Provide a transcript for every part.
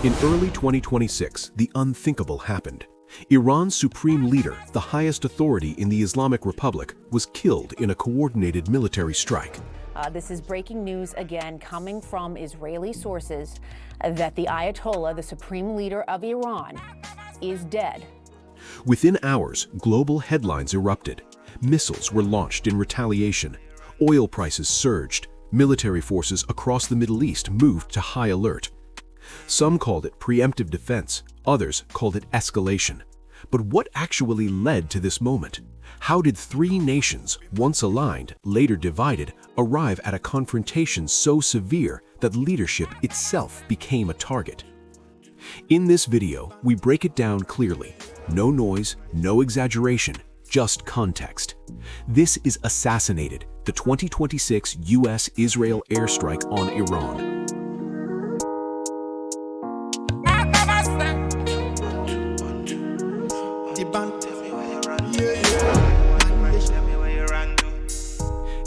In early 2026, the unthinkable happened. Iran's supreme leader, the highest authority in the Islamic Republic, was killed in a coordinated military strike. This is breaking news again coming from Israeli sources that the Ayatollah, the supreme leader of Iran, is dead. Within hours, global headlines erupted. Missiles were launched in retaliation. Oil prices surged. Military forces across the Middle East moved to high alert. Some called it preemptive defense, others called it escalation. But what actually led to this moment? How did three nations, once aligned, later divided, arrive at a confrontation so severe that leadership itself became a target? In this video, we break it down clearly. No noise, no exaggeration, just context. This is Assassinated, the 2026 US-Israel airstrike on Iran.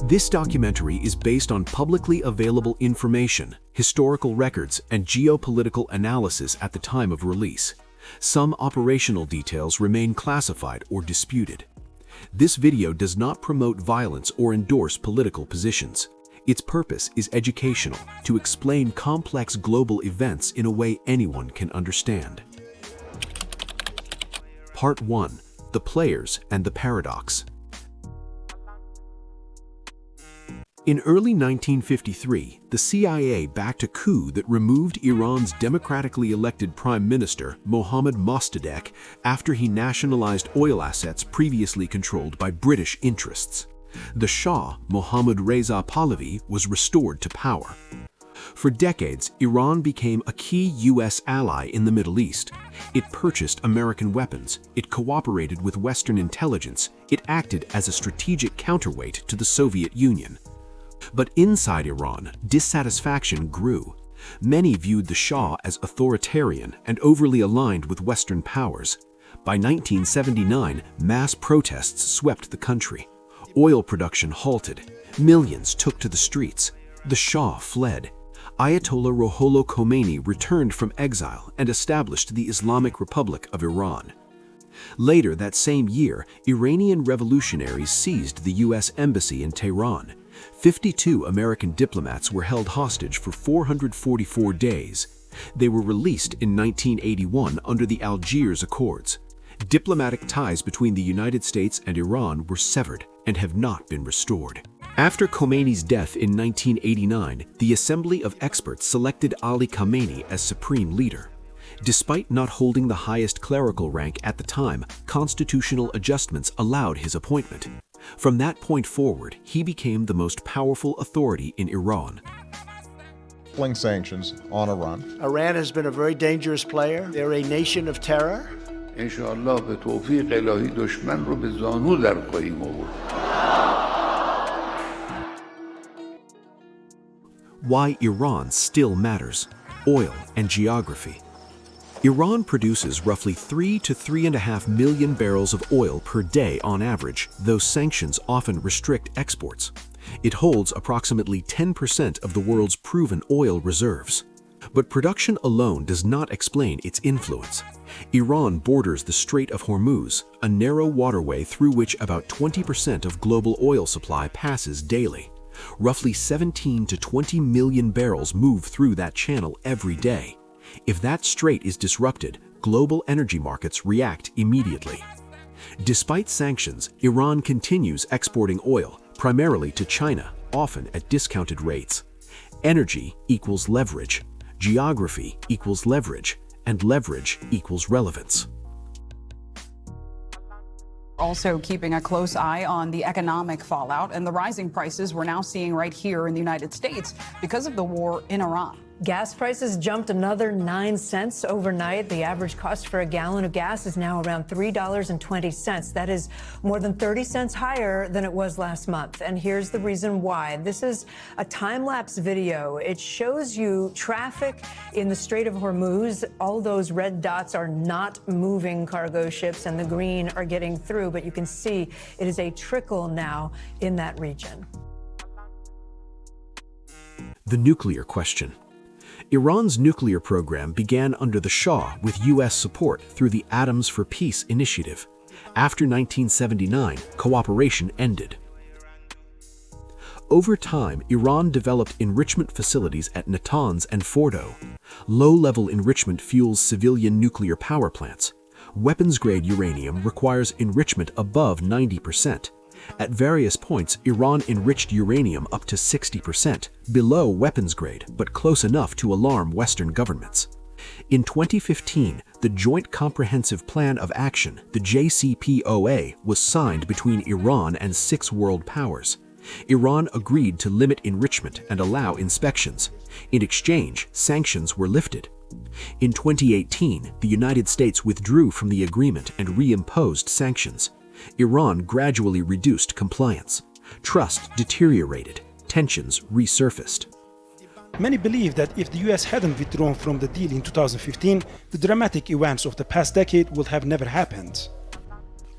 This documentary is based on publicly available information, historical records, and geopolitical analysis at the time of release. Some operational details remain classified or disputed. This video does not promote violence or endorse political positions. Its purpose is educational, to explain complex global events in a way anyone can understand. Part 1. The Players and the Paradox. In early 1953, the CIA backed a coup that removed Iran's democratically elected Prime Minister, Mohammad Mossadegh, after he nationalized oil assets previously controlled by British interests. The Shah, Mohammad Reza Pahlavi, was restored to power. For decades, Iran became a key U.S. ally in the Middle East. It purchased American weapons, it cooperated with Western intelligence, it acted as a strategic counterweight to the Soviet Union. But inside Iran, dissatisfaction grew. Many viewed the Shah as authoritarian and overly aligned with Western powers. By 1979, mass protests swept the country. Oil production halted. Millions took to the streets. The Shah fled. Ayatollah Ruhollah Khomeini returned from exile and established the Islamic Republic of Iran. Later that same year, Iranian revolutionaries seized the U.S. Embassy in Tehran. 52 American diplomats were held hostage for 444 days. They were released in 1981 under the Algiers Accords. Diplomatic ties between the United States and Iran were severed and have not been restored. After Khomeini's death in 1989, the Assembly of Experts selected Ali Khamenei as supreme leader. Despite not holding the highest clerical rank at the time, constitutional adjustments allowed his appointment. From that point forward, he became the most powerful authority in Iran. Sanctions on Iran. Iran has been a very dangerous player. They're a nation of terror. انشاءالله به توفیق الهی دشمن رو به زانو در خواهیم آورد. Why Iran still matters: oil and geography. Iran produces roughly 3 to 3.5 million barrels of oil per day on average, though sanctions often restrict exports. It holds approximately 10% of the world's proven oil reserves. But production alone does not explain its influence. Iran borders the Strait of Hormuz, a narrow waterway through which about 20% of global oil supply passes daily. Roughly 17 to 20 million barrels move through that channel every day. If that strait is disrupted, global energy markets react immediately. Despite sanctions, Iran continues exporting oil, primarily to China, often at discounted rates. Energy equals leverage, geography equals leverage, and leverage equals relevance. Also keeping a close eye on the economic fallout and the rising prices we're now seeing right here in the United States because of the war in Iran. Gas prices jumped another 9 cents overnight. The average cost for a gallon of gas is now around $3.20. That is more than 30 cents higher than it was last month. And here's the reason why. This is a time-lapse video. It shows you traffic in the Strait of Hormuz. All those red dots are not moving cargo ships, and the green are getting through. But you can see it is a trickle now in that region. The nuclear question. Iran's nuclear program began under the Shah with U.S. support through the Atoms for Peace initiative. After 1979, cooperation ended. Over time, Iran developed enrichment facilities at Natanz and Fordo. Low-level enrichment fuels civilian nuclear power plants. Weapons-grade uranium requires enrichment above 90%. At various points, Iran enriched uranium up to 60%, below weapons-grade, but close enough to alarm Western governments. In 2015, the Joint Comprehensive Plan of Action, the JCPOA, was signed between Iran and 6 world powers. Iran agreed to limit enrichment and allow inspections. In exchange, sanctions were lifted. In 2018, the United States withdrew from the agreement and reimposed sanctions. Iran gradually reduced compliance. Trust deteriorated. Tensions resurfaced. Many believe that if the US hadn't withdrawn from the deal in 2015, the dramatic events of the past decade would have never happened.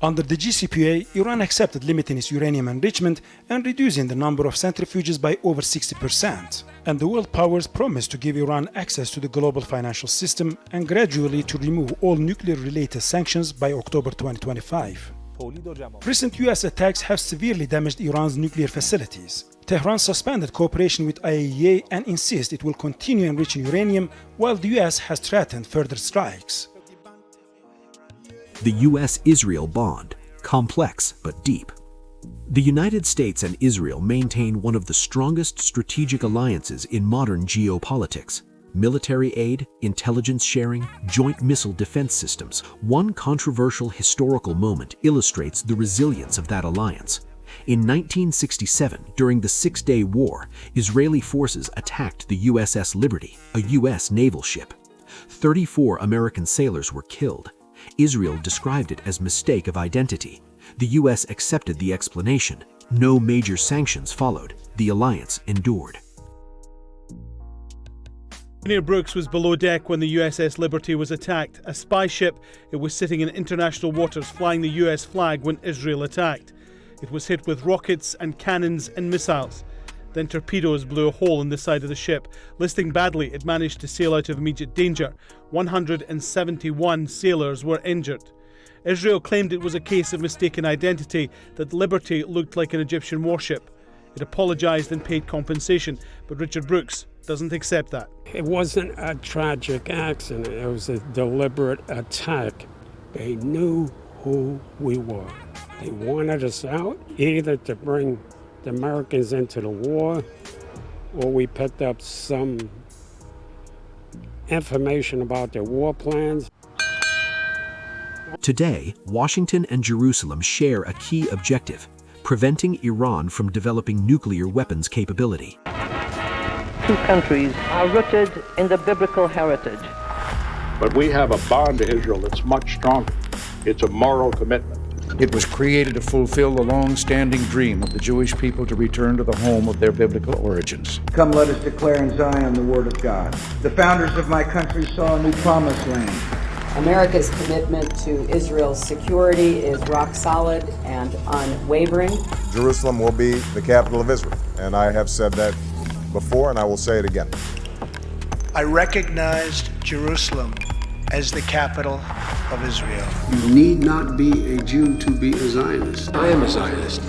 Under the JCPOA, Iran accepted limiting its uranium enrichment and reducing the number of centrifuges by over 60%. And the world powers promised to give Iran access to the global financial system and gradually to remove all nuclear-related sanctions by October 2025. Recent US attacks have severely damaged Iran's nuclear facilities. Tehran suspended cooperation with IAEA and insists it will continue enriching uranium, while the US has threatened further strikes. The U.S.-Israel bond, complex but deep. The United States and Israel maintain one of the strongest strategic alliances in modern geopolitics. Military aid, intelligence sharing, joint missile defense systems. One controversial historical moment illustrates the resilience of that alliance. In 1967, during the Six-Day War, Israeli forces attacked the USS Liberty, a U.S. naval ship. 34 American sailors were killed. Israel described it as mistake of identity. The U.S. accepted the explanation. No major sanctions followed. The alliance endured. Engineer Brooks was below deck when the USS Liberty was attacked. A spy ship, it was sitting in international waters flying the US flag when Israel attacked. It was hit with rockets and cannons and missiles. Then torpedoes blew a hole in the side of the ship. Listing badly, it managed to sail out of immediate danger. 171 sailors were injured. Israel claimed it was a case of mistaken identity, that Liberty looked like an Egyptian warship. It apologized and paid compensation, but Richard Brooks doesn't accept that. It wasn't a tragic accident, it was a deliberate attack. They knew who we were. They wanted us out, either to bring the Americans into the war, or we picked up some information about their war plans. Today, Washington and Jerusalem share a key objective: preventing Iran from developing nuclear weapons capability. Two countries are rooted in the biblical heritage. But we have a bond to Israel that's much stronger. It's a moral commitment. It was created to fulfill the long-standing dream of the Jewish people to return to the home of their biblical origins. Come, let us declare in Zion the word of God. The founders of my country saw a new promised land. America's commitment to Israel's security is rock solid and unwavering. Jerusalem will be the capital of Israel, and I have said that before, and I will say it again. I recognized Jerusalem as the capital of Israel. You need not be a Jew to be a Zionist. I am a Zionist.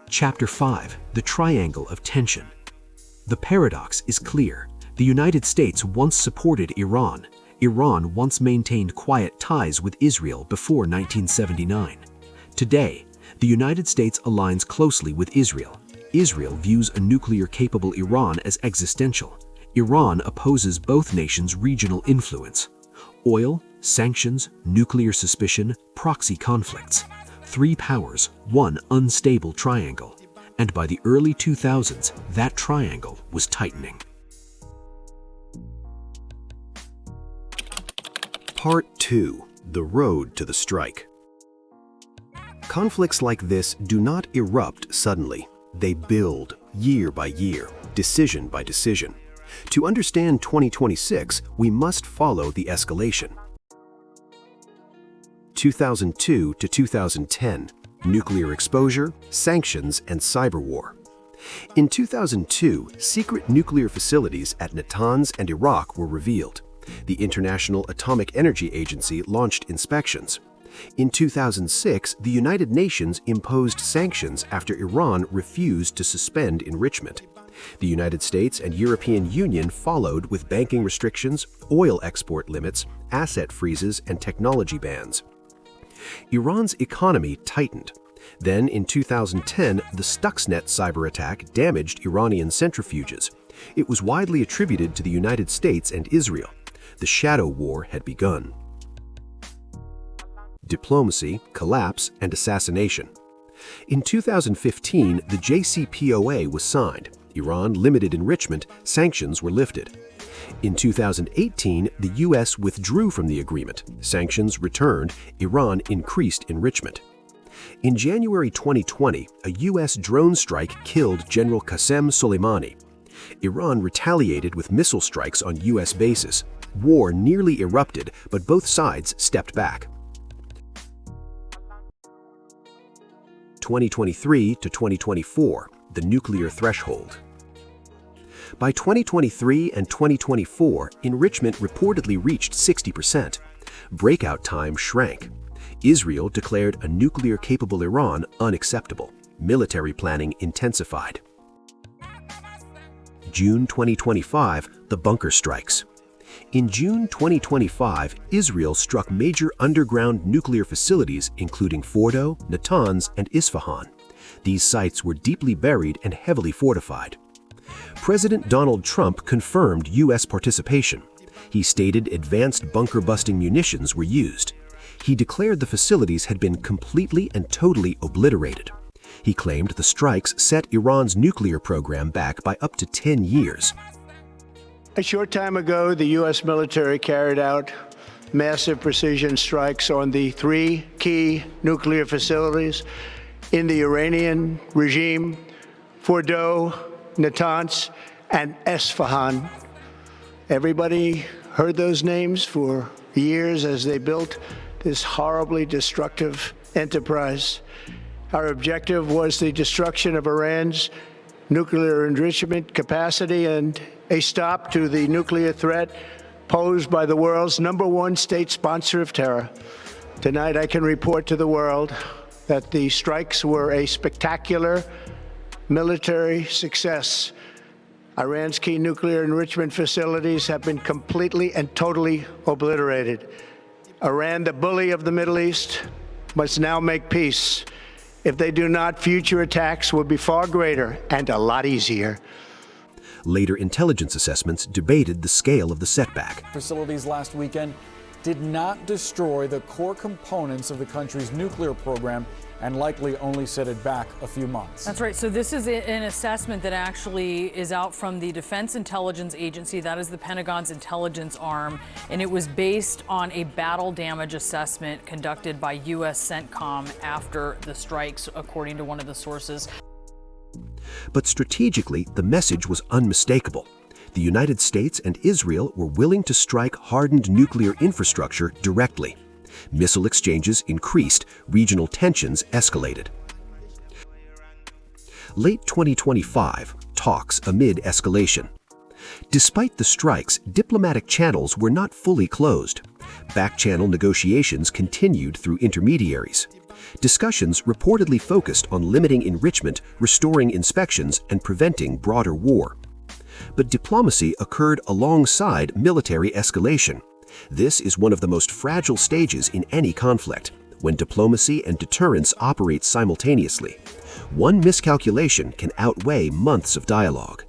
Chapter 5: The Triangle of Tension. The paradox is clear. The United States once supported Iran. Iran once maintained quiet ties with Israel before 1979. Today, the United States aligns closely with Israel. Israel views a nuclear-capable Iran as existential. Iran opposes both nations' regional influence. Oil, sanctions, nuclear suspicion, proxy conflicts. 3 powers, one unstable triangle. And by the early 2000s, that triangle was tightening. Part 2: The Road to the Strike. Conflicts like this do not erupt suddenly. They build year by year, decision by decision. To understand 2026, we must follow the escalation. 2002 to 2010, nuclear exposure, sanctions, and cyber war. In 2002, secret nuclear facilities at Natanz and Iraq were revealed. The International Atomic Energy Agency launched inspections. In 2006, the United Nations imposed sanctions after Iran refused to suspend enrichment. The United States and European Union followed with banking restrictions, oil export limits, asset freezes, and technology bans. Iran's economy tightened. Then, in 2010, the Stuxnet cyber attack damaged Iranian centrifuges. It was widely attributed to the United States and Israel. The shadow war had begun. Diplomacy, collapse, and assassination. In 2015, the JCPOA was signed. Iran limited enrichment, sanctions were lifted. In 2018, the U.S. withdrew from the agreement. Sanctions returned, Iran increased enrichment. In January 2020, a U.S. drone strike killed General Qasem Soleimani. Iran retaliated with missile strikes on U.S. bases. War nearly erupted, but both sides stepped back. 2023 to 2024, the nuclear threshold. By 2023 and 2024, enrichment reportedly reached 60%. Breakout time shrank. Israel declared a nuclear-capable Iran unacceptable. Military planning intensified. June 2025, the bunker strikes. In June 2025, Israel struck major underground nuclear facilities including Fordo, Natanz, and Isfahan. These sites were deeply buried and heavily fortified. President Donald Trump confirmed U.S. participation. He stated advanced bunker-busting munitions were used. He declared the facilities had been completely and totally obliterated. He claimed the strikes set Iran's nuclear program back by up to 10 years. A short time ago, the U.S. military carried out massive precision strikes on the 3 key nuclear facilities in the Iranian regime: Fordo, Natanz, and Esfahan. Everybody heard those names for years as they built this horribly destructive enterprise. Our objective was the destruction of Iran's nuclear enrichment capacity and a stop to the nuclear threat posed by the world's #1 state sponsor of terror. Tonight, I can report to the world that the strikes were a spectacular military success. Iran's key nuclear enrichment facilities have been completely and totally obliterated. Iran, the bully of the Middle East, must now make peace. If they do not, future attacks will be far greater and a lot easier. Later intelligence assessments debated the scale of the setback. Facilities last weekend did not destroy the core components of the country's nuclear program and likely only set it back a few months. That's right. So this is an assessment that actually is out from the Defense Intelligence Agency. That is the Pentagon's intelligence arm. And it was based on a battle damage assessment conducted by U.S. CENTCOM after the strikes, according to one of the sources. But strategically, the message was unmistakable. The United States and Israel were willing to strike hardened nuclear infrastructure directly. Missile exchanges increased, regional tensions escalated. Late 2025, talks amid escalation. Despite the strikes, diplomatic channels were not fully closed. Back-channel negotiations continued through intermediaries. Discussions reportedly focused on limiting enrichment, restoring inspections, and preventing broader war. But diplomacy occurred alongside military escalation. This is one of the most fragile stages in any conflict, when diplomacy and deterrence operate simultaneously. One miscalculation can outweigh months of dialogue.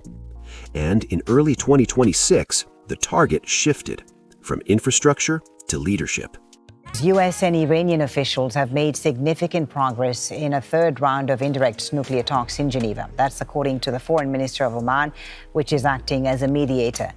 And in early 2026, the target shifted from infrastructure to leadership. U.S. and Iranian officials have made significant progress in a third round of indirect nuclear talks in Geneva. That's according to the foreign minister of Oman, which is acting as a mediator.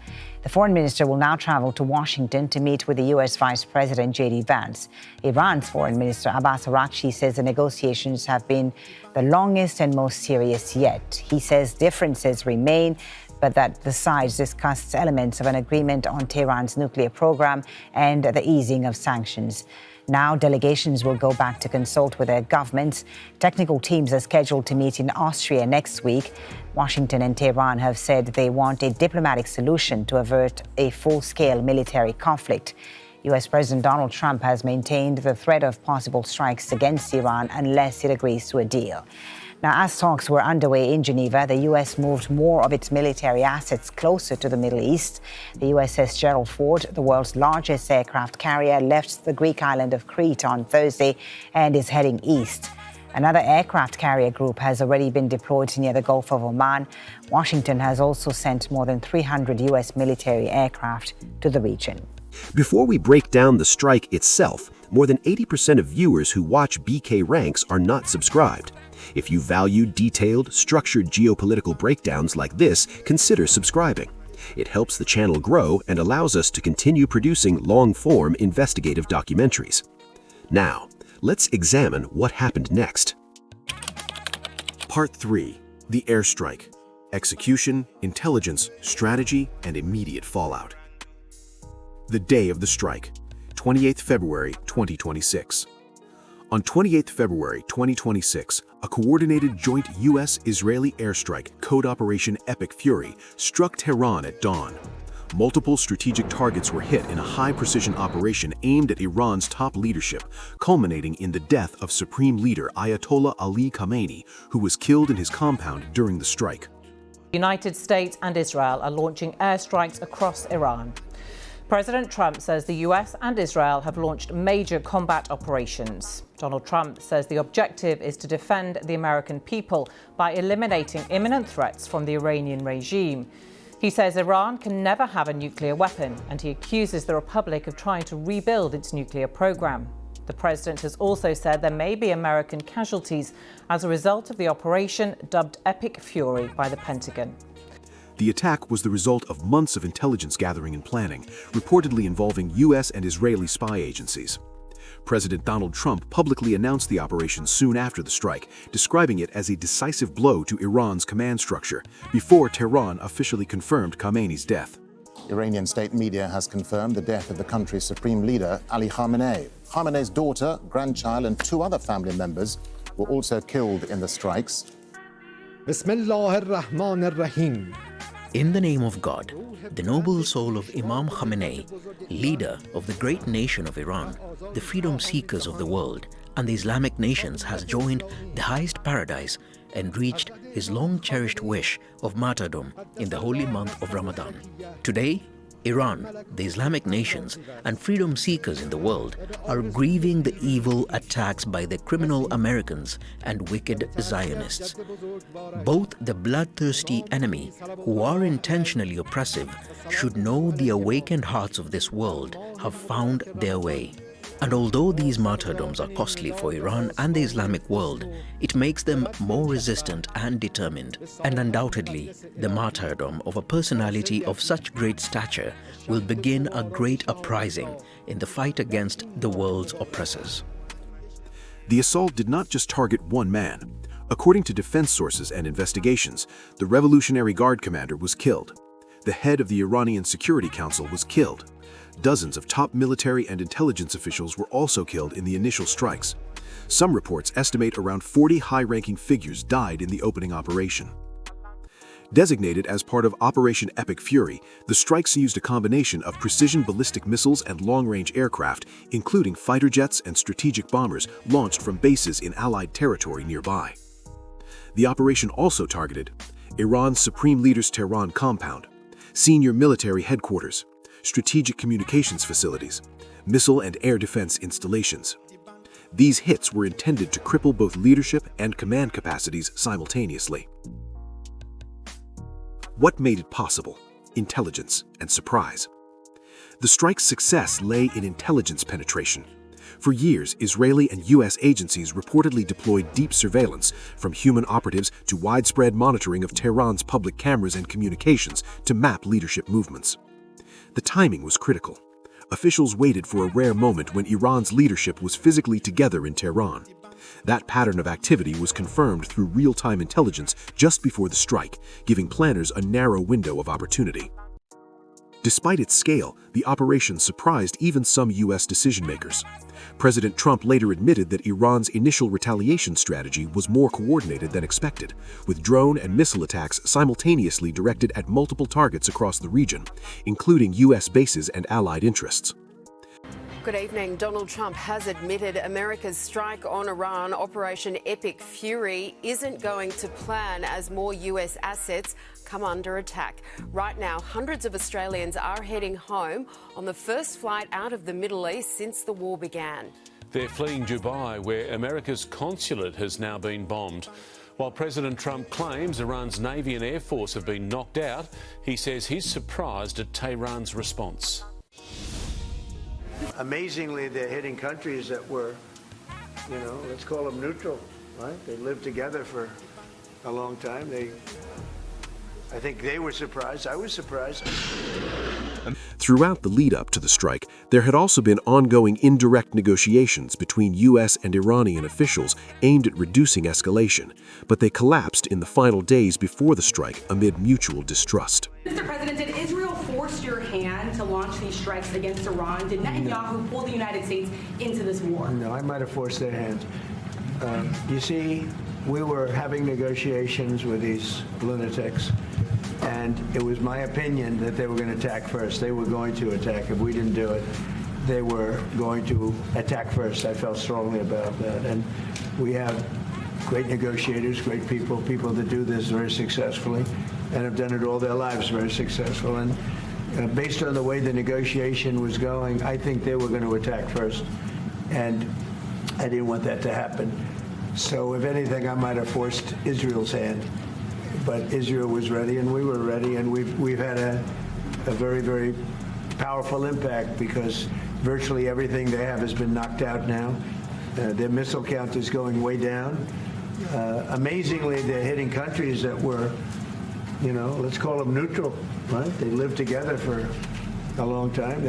The foreign minister will now travel to Washington to meet with the U.S. Vice President J.D. Vance. Iran's foreign minister Abbas Araghchi says the negotiations have been the longest and most serious yet. He says differences remain, but that the sides discussed elements of an agreement on Tehran's nuclear program and the easing of sanctions. Now delegations will go back to consult with their governments. Technical teams are scheduled to meet in Austria next week. Washington and Tehran have said they want a diplomatic solution to avert a full-scale military conflict. U.S. President Donald Trump has maintained the threat of possible strikes against Iran unless it agrees to a deal. Now, as talks were underway in Geneva, the U.S. moved more of its military assets closer to the Middle East. The USS Gerald Ford, the world's largest aircraft carrier, left the Greek island of Crete on Thursday and is heading east. Another aircraft carrier group has already been deployed near the Gulf of Oman. Washington has also sent more than 300 U.S. military aircraft to the region. Before we break down the strike itself, more than 80% of viewers who watch BK Ranks are not subscribed. If you value detailed, structured geopolitical breakdowns like this, consider subscribing. It helps the channel grow and allows us to continue producing long-form investigative documentaries. Now, let's examine what happened next. Part 3. The Airstrike. Execution, intelligence, strategy, and immediate fallout. The day of the strike, 28th February 2026. On 28th February 2026, a coordinated joint U.S.-Israeli airstrike, code Operation Epic Fury, struck Tehran at dawn. Multiple strategic targets were hit in a high-precision operation aimed at Iran's top leadership, culminating in the death of Supreme Leader Ayatollah Ali Khamenei, who was killed in his compound during the strike. The United States and Israel are launching airstrikes across Iran. President Trump says the US and Israel have launched major combat operations. Donald Trump says the objective is to defend the American people by eliminating imminent threats from the Iranian regime. He says Iran can never have a nuclear weapon, and he accuses the Republic of trying to rebuild its nuclear program. The president has also said there may be American casualties as a result of the operation dubbed Epic Fury by the Pentagon. The attack was the result of months of intelligence gathering and planning, reportedly involving U.S. and Israeli spy agencies. President Donald Trump publicly announced the operation soon after the strike, describing it as a decisive blow to Iran's command structure, before Tehran officially confirmed Khamenei's death. Iranian state media has confirmed the death of the country's supreme leader, Ali Khamenei. Khamenei's daughter, grandchild, and 2 other family members were also killed in the strikes. Bismillahir-Rahmanir-Rahim. In the name of God, the noble soul of Imam Khamenei, leader of the great nation of Iran, the freedom seekers of the world, and the Islamic nations, has joined the highest paradise and reached his long-cherished wish of martyrdom in the holy month of Ramadan. Today, Iran, the Islamic nations, and freedom seekers in the world are grieving the evil attacks by the criminal Americans and wicked Zionists. Both the bloodthirsty enemy, who are intentionally oppressive, should know the awakened hearts of this world have found their way. And although these martyrdoms are costly for Iran and the Islamic world, it makes them more resistant and determined. And undoubtedly, the martyrdom of a personality of such great stature will begin a great uprising in the fight against the world's oppressors. The assault did not just target one man. According to defense sources and investigations, the Revolutionary Guard commander was killed. The head of the Iranian Security Council was killed. Dozens of top military and intelligence officials were also killed in the initial strikes. Some reports estimate around 40 high-ranking figures died in the opening operation. Designated as part of Operation Epic Fury, the strikes used a combination of precision ballistic missiles and long-range aircraft, including fighter jets and strategic bombers launched from bases in Allied territory nearby. The operation also targeted Iran's Supreme Leader's Tehran compound, senior military headquarters, strategic communications facilities, missile and air defense installations. These hits were intended to cripple both leadership and command capacities simultaneously. What made it possible? Intelligence and surprise. The strike's success lay in intelligence penetration. For years, Israeli and U.S. agencies reportedly deployed deep surveillance, from human operatives to widespread monitoring of Tehran's public cameras and communications to map leadership movements. The timing was critical. Officials waited for a rare moment when Iran's leadership was physically together in Tehran. That pattern of activity was confirmed through real-time intelligence just before the strike, giving planners a narrow window of opportunity. Despite its scale, the operation surprised even some U.S. decision-makers. President Trump later admitted that Iran's initial retaliation strategy was more coordinated than expected, with drone and missile attacks simultaneously directed at multiple targets across the region, including U.S. bases and allied interests. Good evening. Donald Trump has admitted America's strike on Iran, Operation Epic Fury, isn't going to plan as more U.S. assets come under attack. Right now, hundreds of Australians are heading home on the first flight out of the Middle East since the war began. They're fleeing Dubai, where America's consulate has now been bombed. While President Trump claims Iran's Navy and Air Force have been knocked out, he says he's surprised at Tehran's response. Amazingly, they're hitting countries that were, let's call them neutral, right? They lived together for a long time. I think they were surprised. I was surprised. Throughout the lead-up to the strike, there had also been ongoing indirect negotiations between U.S. and Iranian officials aimed at reducing escalation, but they collapsed in the final days before the strike amid mutual distrust. Mr. President, did Israel force your hand to launch these strikes against Iran? Did Netanyahu pull the United States into this war? No, I might have forced their hand. You see, we were having negotiations with these lunatics, and it was my opinion that they were going to attack first. They were going to attack. If we didn't do it, they were going to attack first. I felt strongly about that. And we have great negotiators, great people that do this very successfully and have done it all their lives very successful. And based on the way the negotiation was going, I think they were going to attack first. And I didn't want that to happen. So if anything, I might have forced Israel's hand. But Israel was ready, and we were ready, and we've had a very, very powerful impact because virtually everything they have has been knocked out now. Their missile count is going way down. Amazingly, they're hitting countries that were, let's call them neutral, right? They lived together for a long time.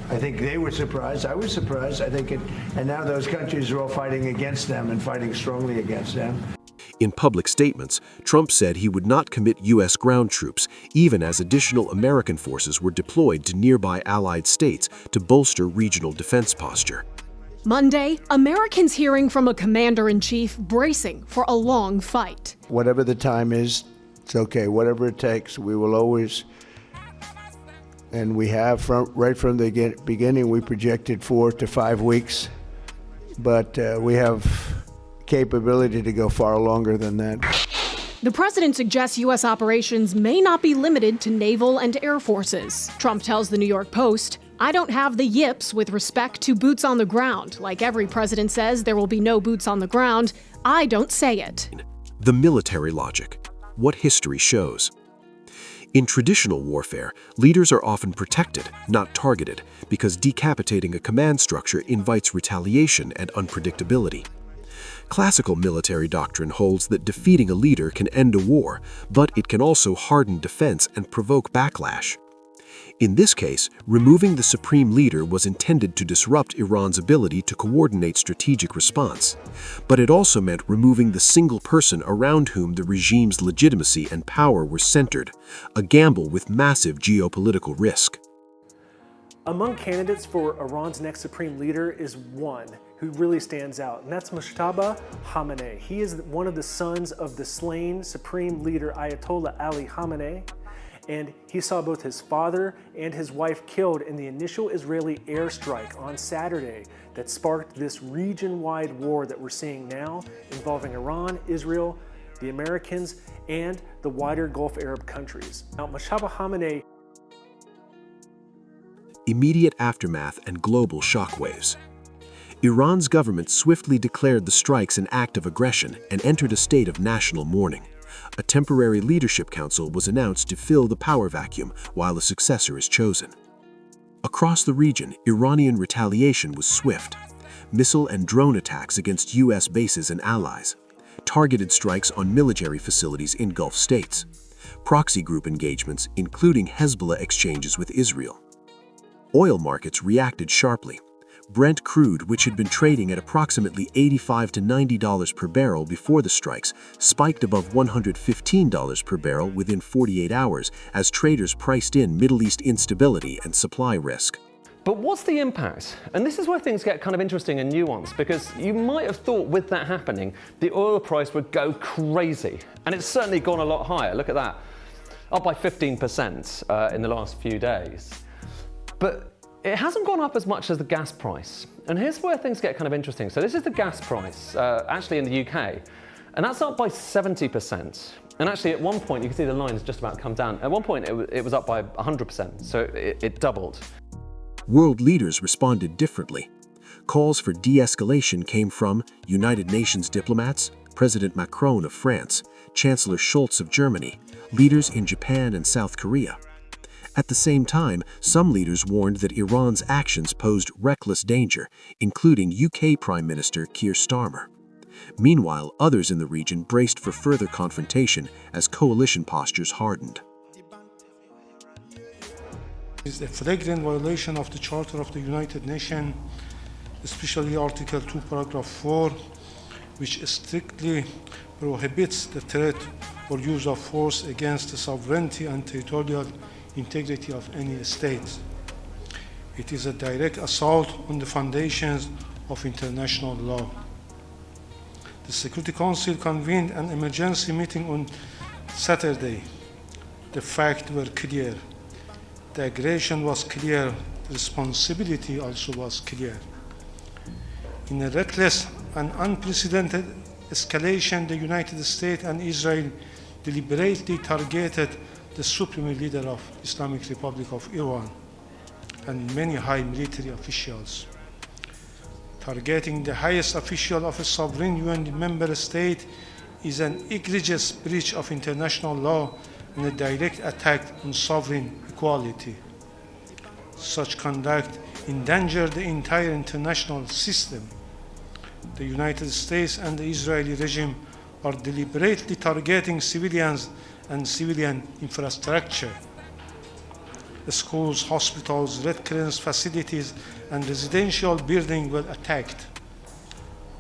I think they were surprised. I was surprised. And now those countries are all fighting against them and fighting strongly against them. In public statements, Trump said he would not commit U.S. ground troops, even as additional American forces were deployed to nearby allied states to bolster regional defense posture. Monday, Americans hearing from a commander-in-chief bracing for a long fight. Whatever the time is, it's okay. Whatever it takes, we will always, and we have right from the beginning, we projected 4 to 5 weeks, but we have capability to go far longer than that. The president suggests U.S. operations may not be limited to naval and air forces. Trump tells the New York Post, "I don't have the yips with respect to boots on the ground. Like every president says there will be no boots on the ground, I don't say it." The military logic. What history shows. In traditional warfare, leaders are often protected, not targeted, because decapitating a command structure invites retaliation and unpredictability. Classical military doctrine holds that defeating a leader can end a war, but it can also harden defense and provoke backlash. In this case, removing the supreme leader was intended to disrupt Iran's ability to coordinate strategic response, but it also meant removing the single person around whom the regime's legitimacy and power were centered, a gamble with massive geopolitical risk. Among candidates for Iran's next supreme leader is one who really stands out, and that's Mojtaba Khamenei. He is one of the sons of the slain supreme leader Ayatollah Ali Khamenei, and he saw both his father and his wife killed in the initial Israeli airstrike on Saturday that sparked this region-wide war that we're seeing now involving Iran, Israel, the Americans, and the wider Gulf Arab countries. Now, Mojtaba Khamenei. Immediate aftermath and global shockwaves. Iran's government swiftly declared the strikes an act of aggression and entered a state of national mourning. A temporary leadership council was announced to fill the power vacuum while a successor is chosen. Across the region, Iranian retaliation was swift. Missile and drone attacks against U.S. bases and allies. Targeted strikes on military facilities in Gulf states. Proxy group engagements, including Hezbollah exchanges with Israel. Oil markets reacted sharply. Brent crude, which had been trading at approximately $85 to $90 per barrel before the strikes, spiked above $115 per barrel within 48 hours as traders priced in Middle East instability and supply risk. But what's the impact? And this is where things get kind of interesting and nuanced, because you might have thought with that happening, the oil price would go crazy. And it's certainly gone a lot higher. Look at that. Up by 15% in the last few days. But it hasn't gone up as much as the gas price. And here's where things get kind of interesting. So this is the gas price, actually in the UK. And that's up by 70%. And actually at one point, you can see the line has just about come down. At one point, it was up by 100%. So it doubled. World leaders responded differently. Calls for de-escalation came from United Nations diplomats, President Macron of France, Chancellor Scholz of Germany, leaders in Japan and South Korea. At the same time, some leaders warned that Iran's actions posed reckless danger, including UK Prime Minister Keir Starmer. Meanwhile, others in the region braced for further confrontation as coalition postures hardened. It is a flagrant violation of the Charter of the United Nations, especially Article 2, Paragraph 4, which strictly prohibits the threat or use of force against the sovereignty and territorial integrity of any state. It is a direct assault on the foundations of international law. The Security Council convened an emergency meeting on Saturday. The facts were clear. The aggression was clear. The responsibility also was clear. In a reckless and unprecedented escalation, the United States and Israel deliberately targeted the supreme leader of Islamic Republic of Iran and many high military officials. Targeting the highest official of a sovereign UN member state is an egregious breach of international law and a direct attack on sovereign equality. Such conduct endangered the entire international system. The United States and the Israeli regime are deliberately targeting civilians and civilian infrastructure. The schools, hospitals, Red Cross facilities, and residential buildings were attacked.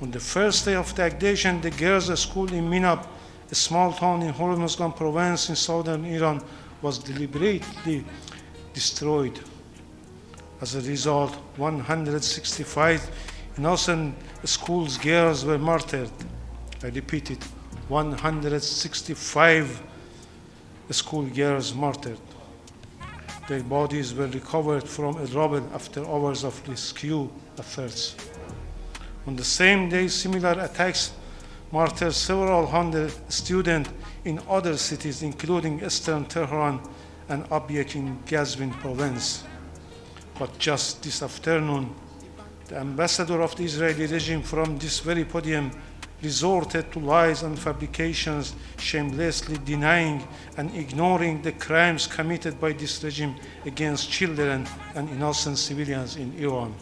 On the first day of the aggression, the girls' school in Minab, a small town in Hormozgan province in southern Iran, was deliberately destroyed. As a result, 165 innocent school girls were martyred. I repeat it, 165 school girls martyred. Their bodies were recovered from a rubble after hours of rescue efforts. On the same day, similar attacks martyred several hundred students in other cities, including eastern Tehran and Abyek in Gazvin province. But just this afternoon, the ambassador of the Israeli regime from this very podium resorted to lies and fabrications, shamelessly denying and ignoring the crimes committed by this regime against children and innocent civilians in Iran.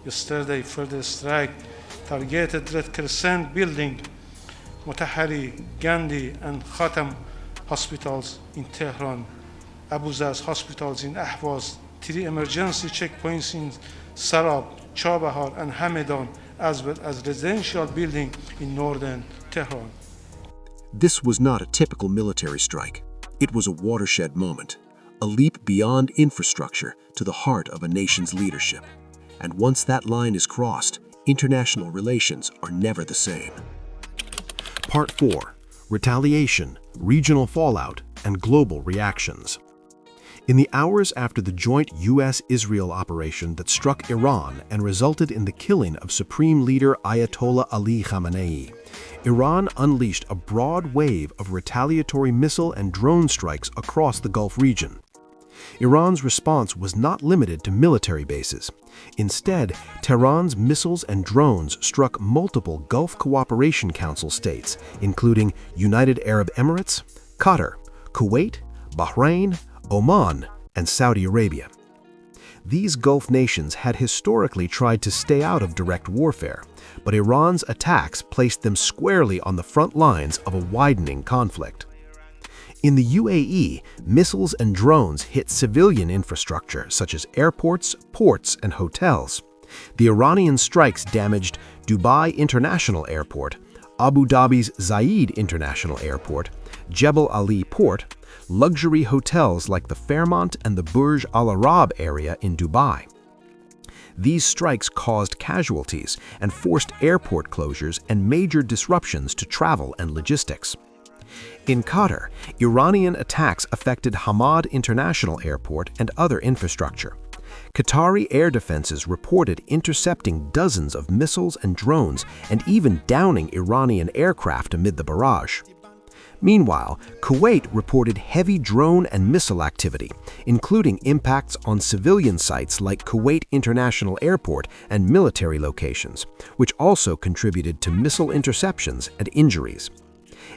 Yesterday, further strike targeted Red Crescent building, Motahari, Gandhi, and Khatam hospitals in Tehran, Abu Zaz hospitals in Ahvaz, 3 emergency checkpoints in Sarab, Chabahar, and Hamadan, as well as residential building in northern Tehran. This was not a typical military strike. It was a watershed moment, a leap beyond infrastructure to the heart of a nation's leadership. And once that line is crossed, international relations are never the same. Part 4. Retaliation, Regional Fallout, and Global Reactions. In the hours after the joint U.S.-Israel operation that struck Iran and resulted in the killing of Supreme Leader Ayatollah Ali Khamenei, Iran unleashed a broad wave of retaliatory missile and drone strikes across the Gulf region. Iran's response was not limited to military bases. Instead, Tehran's missiles and drones struck multiple Gulf Cooperation Council states, including United Arab Emirates, Qatar, Kuwait, Bahrain, Oman, and Saudi Arabia. These Gulf nations had historically tried to stay out of direct warfare, but Iran's attacks placed them squarely on the front lines of a widening conflict. In the UAE, missiles and drones hit civilian infrastructure such as airports, ports, and hotels. The Iranian strikes damaged Dubai International Airport, Abu Dhabi's Zayed International Airport, Jebel Ali Port, luxury hotels like the Fairmont and the Burj Al Arab area in Dubai. These strikes caused casualties and forced airport closures and major disruptions to travel and logistics. In Qatar, Iranian attacks affected Hamad International Airport and other infrastructure. Qatari air defenses reported intercepting dozens of missiles and drones and even downing Iranian aircraft amid the barrage. Meanwhile, Kuwait reported heavy drone and missile activity, including impacts on civilian sites like Kuwait International Airport and military locations, which also contributed to missile interceptions and injuries.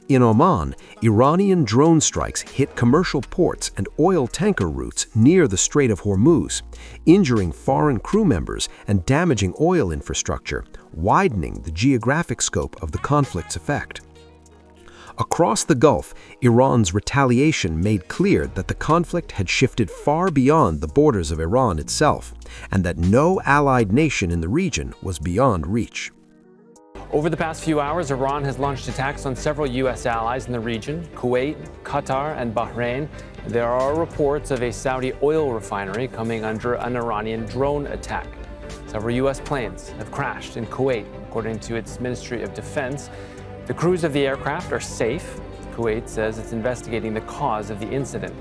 In Oman, Iranian drone strikes hit commercial ports and oil tanker routes near the Strait of Hormuz, injuring foreign crew members and damaging oil infrastructure, widening the geographic scope of the conflict's effect. Across the Gulf, Iran's retaliation made clear that the conflict had shifted far beyond the borders of Iran itself, and that no allied nation in the region was beyond reach. Over the past few hours, Iran has launched attacks on several U.S. allies in the region, Kuwait, Qatar, and Bahrain. There are reports of a Saudi oil refinery coming under an Iranian drone attack. Several U.S. planes have crashed in Kuwait, according to its Ministry of Defense. The crews of the aircraft are safe. Kuwait says it's investigating the cause of the incident.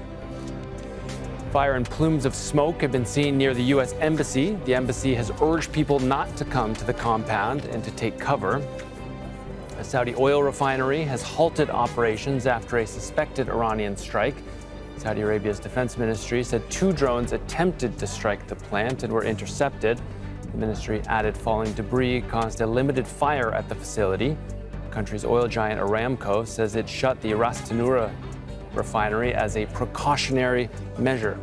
Fire and plumes of smoke have been seen near the U.S. Embassy. The embassy has urged people not to come to the compound and to take cover. A Saudi oil refinery has halted operations after a suspected Iranian strike. Saudi Arabia's defense ministry said 2 drones attempted to strike the plant and were intercepted. The ministry added falling debris caused a limited fire at the facility. The country's oil giant Aramco says it shut the Ras Tanura refinery as a precautionary measure.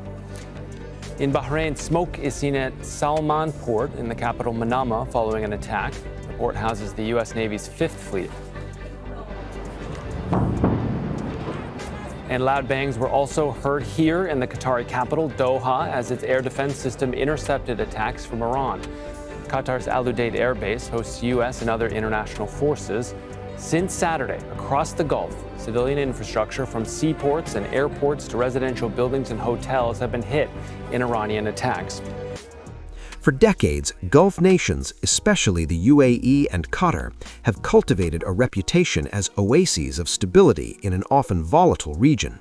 In Bahrain, smoke is seen at Salman Port in the capital Manama following an attack. The port houses the U.S. Navy's 5th Fleet. And loud bangs were also heard here in the Qatari capital, Doha, as its air defense system intercepted attacks from Iran. Qatar's Al Udeid Air Base hosts U.S. and other international forces. Since Saturday, across the Gulf, civilian infrastructure from seaports and airports to residential buildings and hotels have been hit in Iranian attacks. For decades, Gulf nations, especially the UAE and Qatar, have cultivated a reputation as oases of stability in an often volatile region.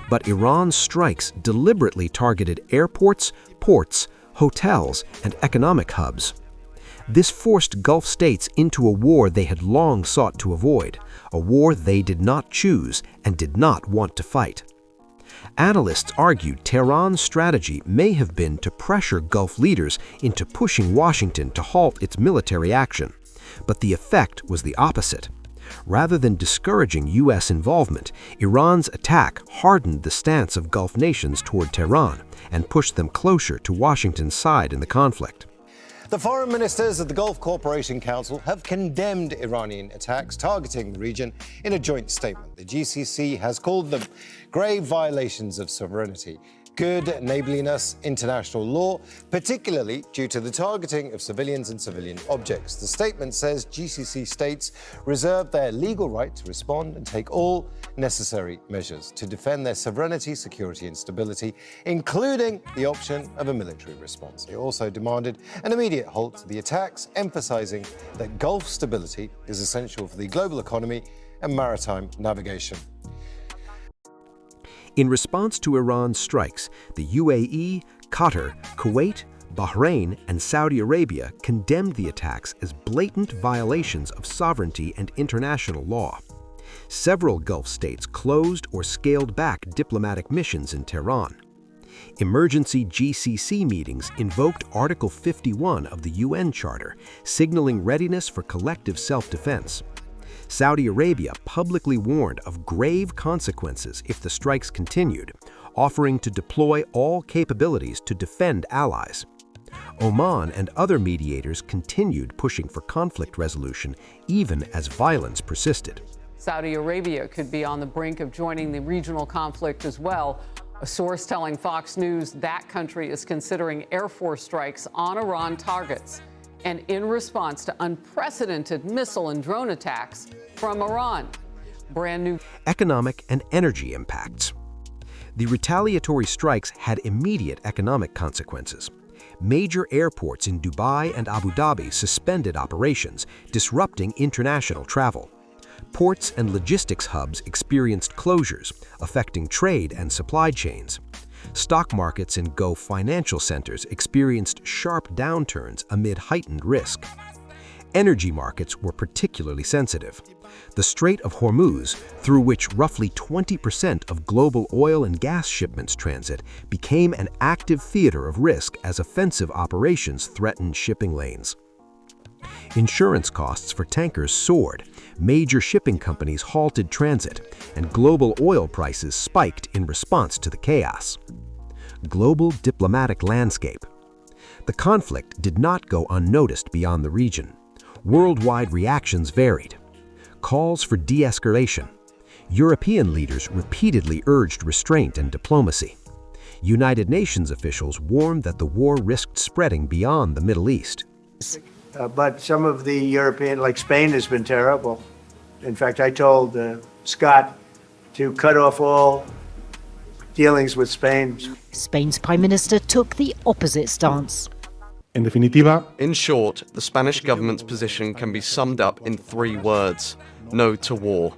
But Iran's strikes deliberately targeted airports, ports, hotels, and economic hubs. This forced Gulf states into a war they had long sought to avoid, a war they did not choose and did not want to fight. Analysts argued Tehran's strategy may have been to pressure Gulf leaders into pushing Washington to halt its military action, but the effect was the opposite. Rather than discouraging U.S. involvement, Iran's attack hardened the stance of Gulf nations toward Tehran and pushed them closer to Washington's side in the conflict. The foreign ministers of the Gulf Cooperation Council have condemned Iranian attacks targeting the region in a joint statement. The GCC has called them grave violations of sovereignty, good neighborliness, international law, particularly due to the targeting of civilians and civilian objects. The statement says GCC states reserve their legal right to respond and take all necessary measures to defend their sovereignty, security and stability, including the option of a military response. They also demanded an immediate halt to the attacks, emphasizing that Gulf stability is essential for the global economy and maritime navigation. In response to Iran's strikes, the UAE, Qatar, Kuwait, Bahrain, and Saudi Arabia condemned the attacks as blatant violations of sovereignty and international law. Several Gulf states closed or scaled back diplomatic missions in Tehran. Emergency GCC meetings invoked Article 51 of the UN Charter, signaling readiness for collective self-defense. Saudi Arabia publicly warned of grave consequences if the strikes continued, offering to deploy all capabilities to defend allies. Oman and other mediators continued pushing for conflict resolution even as violence persisted. Saudi Arabia could be on the brink of joining the regional conflict as well. A source telling Fox News that country is considering Air Force strikes on Iran targets, and in response to unprecedented missile and drone attacks from Iran. Brand new economic and energy impacts. The retaliatory strikes had immediate economic consequences. Major airports in Dubai and Abu Dhabi suspended operations, disrupting international travel. Ports and logistics hubs experienced closures, affecting trade and supply chains. Stock markets in Gulf financial centers experienced sharp downturns amid heightened risk. Energy markets were particularly sensitive. The Strait of Hormuz, through which roughly 20% of global oil and gas shipments transit, became an active theater of risk as offensive operations threatened shipping lanes. Insurance costs for tankers soared, major shipping companies halted transit, and global oil prices spiked in response to the chaos. Global diplomatic landscape. The conflict did not go unnoticed beyond the region. Worldwide reactions varied. Calls for de-escalation. European leaders repeatedly urged restraint and diplomacy. United Nations officials warned that the war risked spreading beyond the Middle East. But some of the European, like Spain, has been terrible. In fact, I told Scott to cut off all dealings with Spain. Spain's Prime Minister took the opposite stance. In short, the Spanish government's position can be summed up in 3 words: no to war.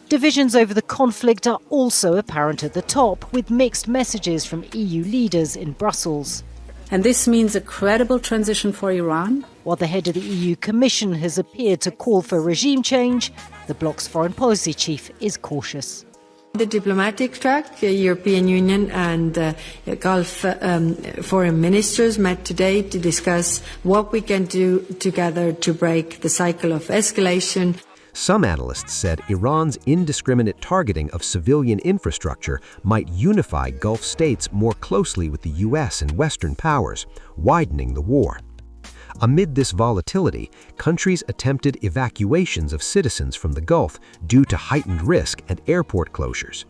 Divisions over the conflict are also apparent at the top, with mixed messages from EU leaders in Brussels. And this means a credible transition for Iran. While the head of the EU Commission has appeared to call for regime change, the bloc's foreign policy chief is cautious. The diplomatic track, the European Union and Gulf foreign ministers met today to discuss what we can do together to break the cycle of escalation. Some analysts said Iran's indiscriminate targeting of civilian infrastructure might unify Gulf states more closely with the U.S. and Western powers, widening the war. Amid this volatility, countries attempted evacuations of citizens from the Gulf due to heightened risk and airport closures.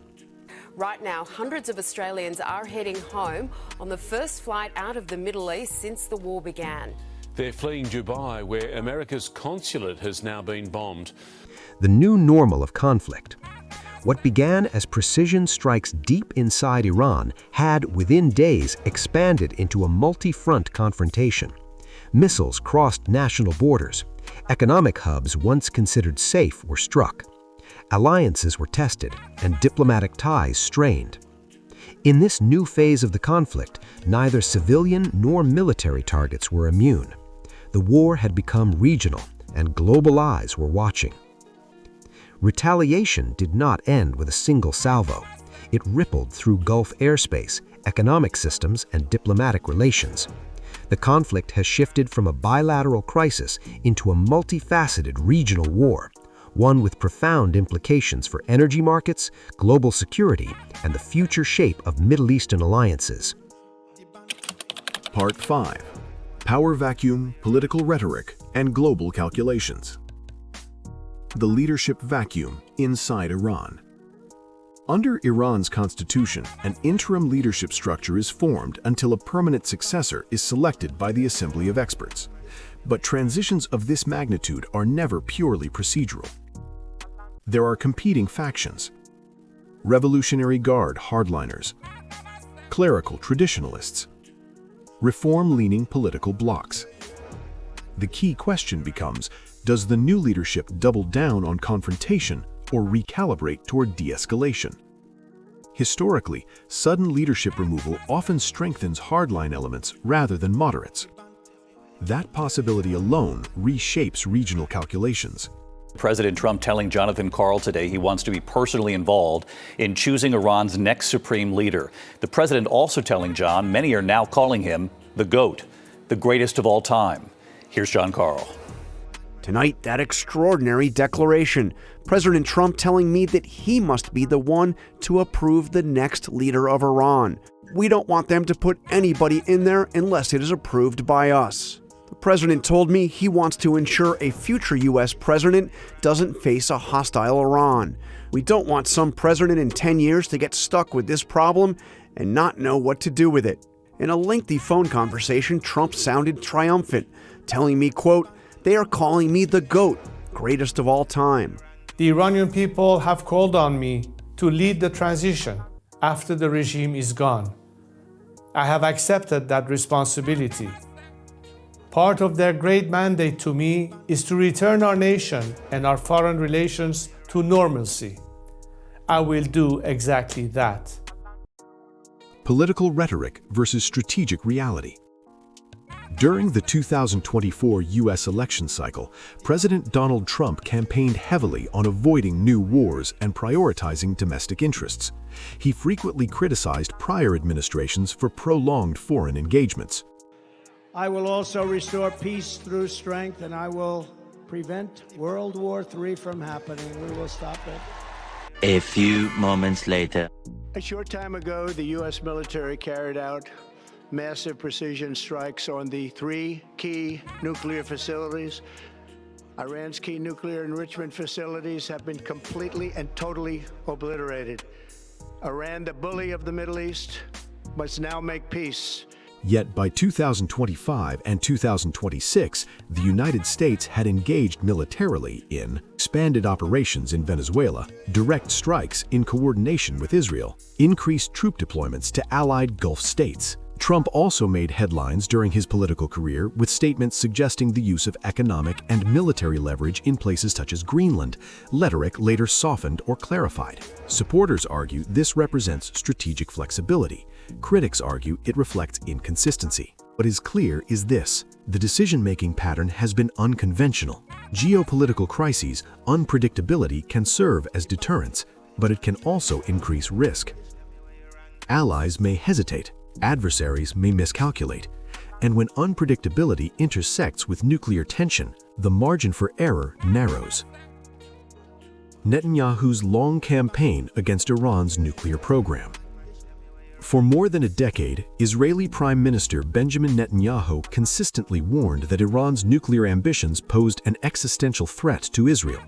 Right now, hundreds of Australians are heading home on the first flight out of the Middle East since the war began. They're fleeing Dubai, where America's consulate has now been bombed. The new normal of conflict. What began as precision strikes deep inside Iran had, within days, expanded into a multi-front confrontation. Missiles crossed national borders. Economic hubs once considered safe were struck. Alliances were tested, and diplomatic ties strained. In this new phase of the conflict, neither civilian nor military targets were immune. The war had become regional, and global eyes were watching. Retaliation did not end with a single salvo. It rippled through Gulf airspace, economic systems, and diplomatic relations. The conflict has shifted from a bilateral crisis into a multifaceted regional war, one with profound implications for energy markets, global security, and the future shape of Middle Eastern alliances. Part 5. Power Vacuum, Political Rhetoric, and Global Calculations. The leadership vacuum inside Iran. Under Iran's constitution, an interim leadership structure is formed until a permanent successor is selected by the Assembly of Experts. But transitions of this magnitude are never purely procedural. There are competing factions: Revolutionary Guard hardliners, clerical traditionalists, reform-leaning political blocs. The key question becomes, does the new leadership double down on confrontation or recalibrate toward de-escalation? Historically, sudden leadership removal often strengthens hardline elements rather than moderates. That possibility alone reshapes regional calculations. President Trump telling Jonathan Karl today he wants to be personally involved in choosing Iran's next supreme leader. The president also telling John many are now calling him the GOAT, the greatest of all time. Here's John Karl. Tonight, that extraordinary declaration. President Trump telling me that he must be the one to approve the next leader of Iran. We don't want them to put anybody in there unless it is approved by us. The The president told me he wants to ensure a future U.S. president doesn't face a hostile Iran. We don't want some president in 10 years to get stuck with this problem and not know what to do with it. In a lengthy phone conversation, Trump sounded triumphant, telling me, quote, "They are calling me the GOAT, greatest of all time." The Iranian people have called on me to lead the transition after the regime is gone. I have accepted that responsibility. Part of their great mandate to me is to return our nation and our foreign relations to normalcy. I will do exactly that. Political rhetoric versus strategic reality. During the 2024 U.S. election cycle, President Donald Trump campaigned heavily on avoiding new wars and prioritizing domestic interests. He frequently criticized prior administrations for prolonged foreign engagements. I will also restore peace through strength, and I will prevent World War III from happening. We will stop it. A few moments later. A short time ago, the U.S. military carried out massive precision strikes on the 3 key nuclear facilities. Iran's key nuclear enrichment facilities have been completely and totally obliterated. Iran, the bully of the Middle East, must now make peace. Yet by 2025 and 2026, the United States had engaged militarily in expanded operations in Venezuela, direct strikes in coordination with Israel, increased troop deployments to allied Gulf states. Trump also made headlines during his political career with statements suggesting the use of economic and military leverage in places such as Greenland. Rhetoric later softened or clarified. Supporters argue this represents strategic flexibility. Critics argue it reflects inconsistency. What is clear is this: the decision-making pattern has been unconventional. Geopolitical crises, unpredictability can serve as deterrents, but it can also increase risk. Allies may hesitate. Adversaries may miscalculate, and when unpredictability intersects with nuclear tension, the margin for error narrows. Netanyahu's long campaign against Iran's nuclear program. For more than a decade, Israeli Prime Minister Benjamin Netanyahu consistently warned that Iran's nuclear ambitions posed an existential threat to Israel.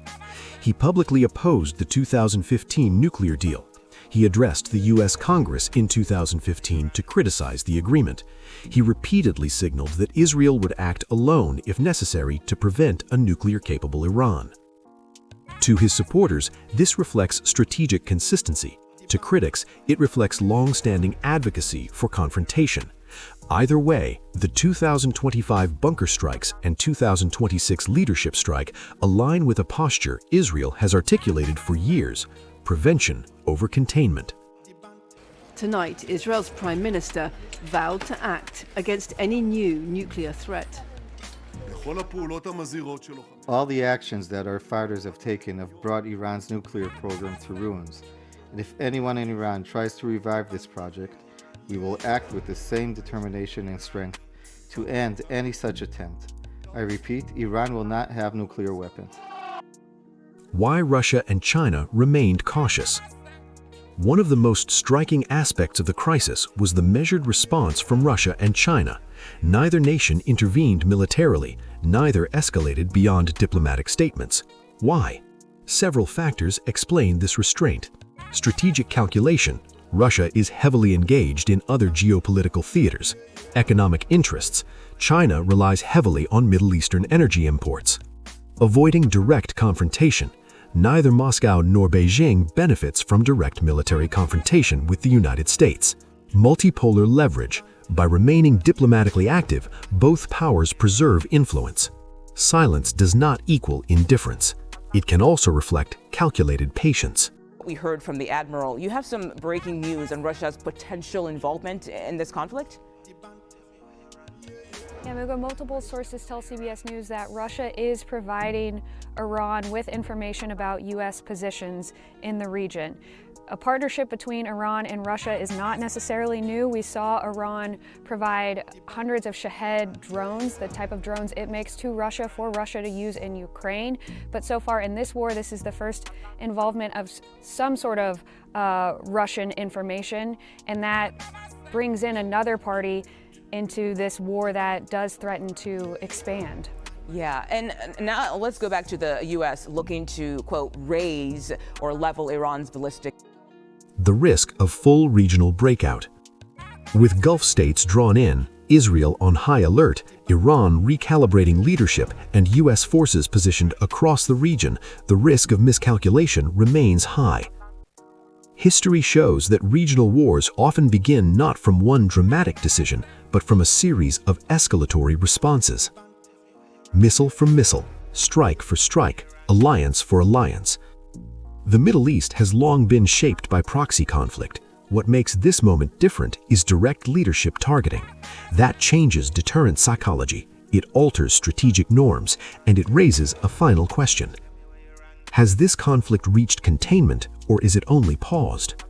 He publicly opposed the 2015 nuclear deal. He addressed the U.S. Congress in 2015 to criticize the agreement. He repeatedly signaled that Israel would act alone if necessary to prevent a nuclear-capable Iran. To his supporters, this reflects strategic consistency. To critics, it reflects long-standing advocacy for confrontation. Either way, the 2025 bunker strikes and 2026 leadership strike align with a posture Israel has articulated for years: prevention over containment. Tonight, Israel's Prime Minister vowed to act against any new nuclear threat. All the actions that our fighters have taken have brought Iran's nuclear program to ruins. And if anyone in Iran tries to revive this project, we will act with the same determination and strength to end any such attempt. I repeat, Iran will not have nuclear weapons. Why Russia and China remained cautious. One of the most striking aspects of the crisis was the measured response from Russia and China. Neither nation intervened militarily, neither escalated beyond diplomatic statements. Why? Several factors explain this restraint. Strategic calculation. Russia is heavily engaged in other geopolitical theaters. Economic interests. China relies heavily on Middle Eastern energy imports. Avoiding direct confrontation. Neither Moscow nor Beijing benefits from direct military confrontation with the United States. Multipolar leverage. By remaining diplomatically active, both powers preserve influence. Silence does not equal indifference. It can also reflect calculated patience. We heard from the Admiral. You have some breaking news on Russia's potential involvement in this conflict? Yeah, Mugo, multiple sources tell CBS News that Russia is providing Iran with information about U.S. positions in the region. A partnership between Iran and Russia is not necessarily new. We saw Iran provide hundreds of Shahed drones, the type of drones it makes, to Russia for Russia to use in Ukraine. But so far in this war, this is the first involvement of some sort of Russian information, and that brings in another party into this war that does threaten to expand. Yeah, and now let's go back to the U.S. looking to, quote, raise or level Iran's ballistic. The risk of full regional breakout. With Gulf states drawn in, Israel on high alert, Iran recalibrating leadership, and U.S. forces positioned across the region, the risk of miscalculation remains high. History shows that regional wars often begin not from one dramatic decision, but from a series of escalatory responses. Missile for missile, strike for strike, alliance for alliance. The Middle East has long been shaped by proxy conflict. What makes this moment different is direct leadership targeting. That changes deterrent psychology, it alters strategic norms, and it raises a final question. Has this conflict reached containment, or is it only paused?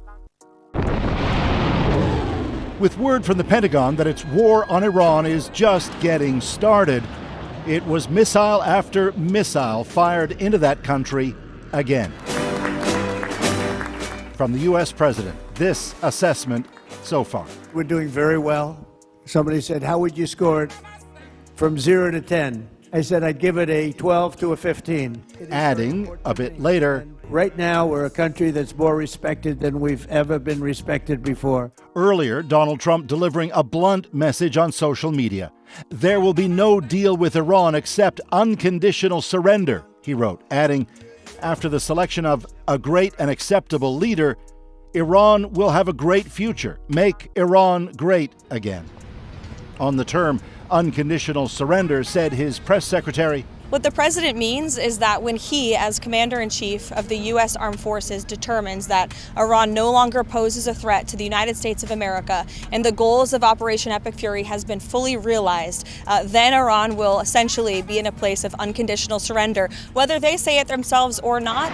With word from the Pentagon that its war on Iran is just getting started, it was missile after missile fired into that country again. From the U.S. President, this assessment so far. We're doing very well. Somebody said, how would you score it from 0 to 10? I said I'd give it a 12 to a 15. Adding a bit later, right now we're a country that's more respected than we've ever been respected before. Earlier, Donald Trump delivering a blunt message on social media. There will be no deal with Iran except unconditional surrender, he wrote, adding, after the selection of a great and acceptable leader, Iran will have a great future. Make Iran great again. On the term unconditional surrender, said his press secretary, what the president means is that when he, as commander-in-chief of the U.S. Armed Forces, determines that Iran no longer poses a threat to the United States of America and the goals of Operation Epic Fury has been fully realized, then Iran will essentially be in a place of unconditional surrender, whether they say it themselves or not.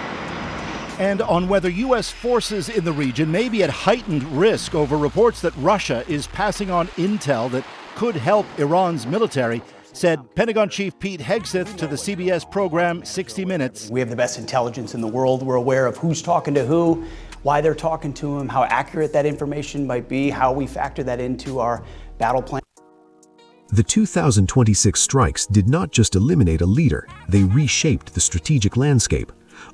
And on whether U.S. forces in the region may be at heightened risk over reports that Russia is passing on intel that could help Iran's military, said Pentagon Chief Pete Hegseth to the CBS program 60 Minutes. We have the best intelligence in the world. We're aware of who's talking to who, why they're talking to them, how accurate that information might be, how we factor that into our battle plan. The 2026 strikes did not just eliminate a leader, they reshaped the strategic landscape.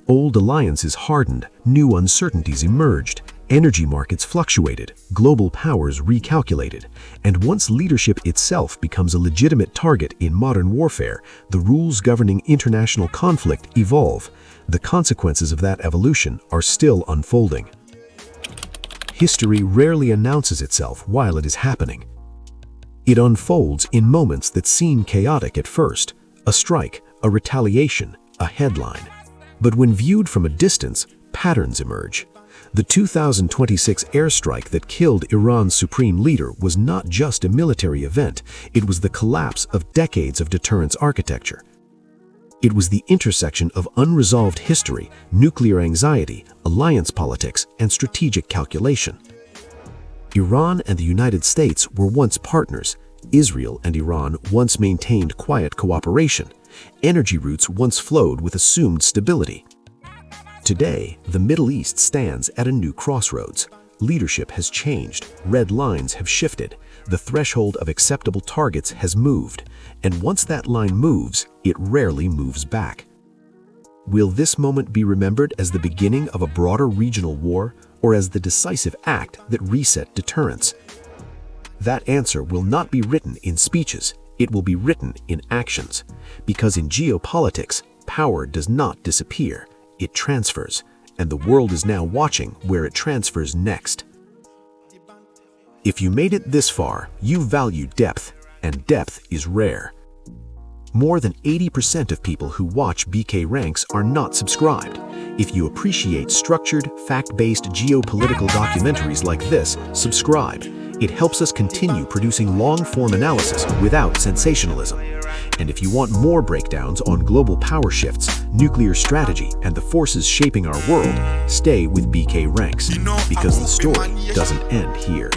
Old alliances hardened, new uncertainties emerged, energy markets fluctuated, global powers recalculated, and once leadership itself becomes a legitimate target in modern warfare, the rules governing international conflict evolve. The consequences of that evolution are still unfolding. History rarely announces itself while it is happening. It unfolds in moments that seem chaotic at first, a strike, a retaliation, a headline. But when viewed from a distance, patterns emerge. The 2026 airstrike that killed Iran's supreme leader was not just a military event, it was the collapse of decades of deterrence architecture. It was the intersection of unresolved history, nuclear anxiety, alliance politics, and strategic calculation. Iran and the United States were once partners. Israel and Iran once maintained quiet cooperation. Energy routes once flowed with assumed stability. Today, the Middle East stands at a new crossroads. Leadership has changed, red lines have shifted, the threshold of acceptable targets has moved, and once that line moves, it rarely moves back. Will this moment be remembered as the beginning of a broader regional war, or as the decisive act that reset deterrence? That answer will not be written in speeches, it will be written in actions, because in geopolitics, power does not disappear. It transfers, and the world is now watching where it transfers next. If you made it this far, you value depth, and depth is rare. More than 80% of people who watch BK Ranks are not subscribed. If you appreciate structured, fact-based geopolitical documentaries like this, subscribe. It helps us continue producing long-form analysis without sensationalism. And if you want more breakdowns on global power shifts, nuclear strategy, and the forces shaping our world, stay with BK Ranks, because the story doesn't end here.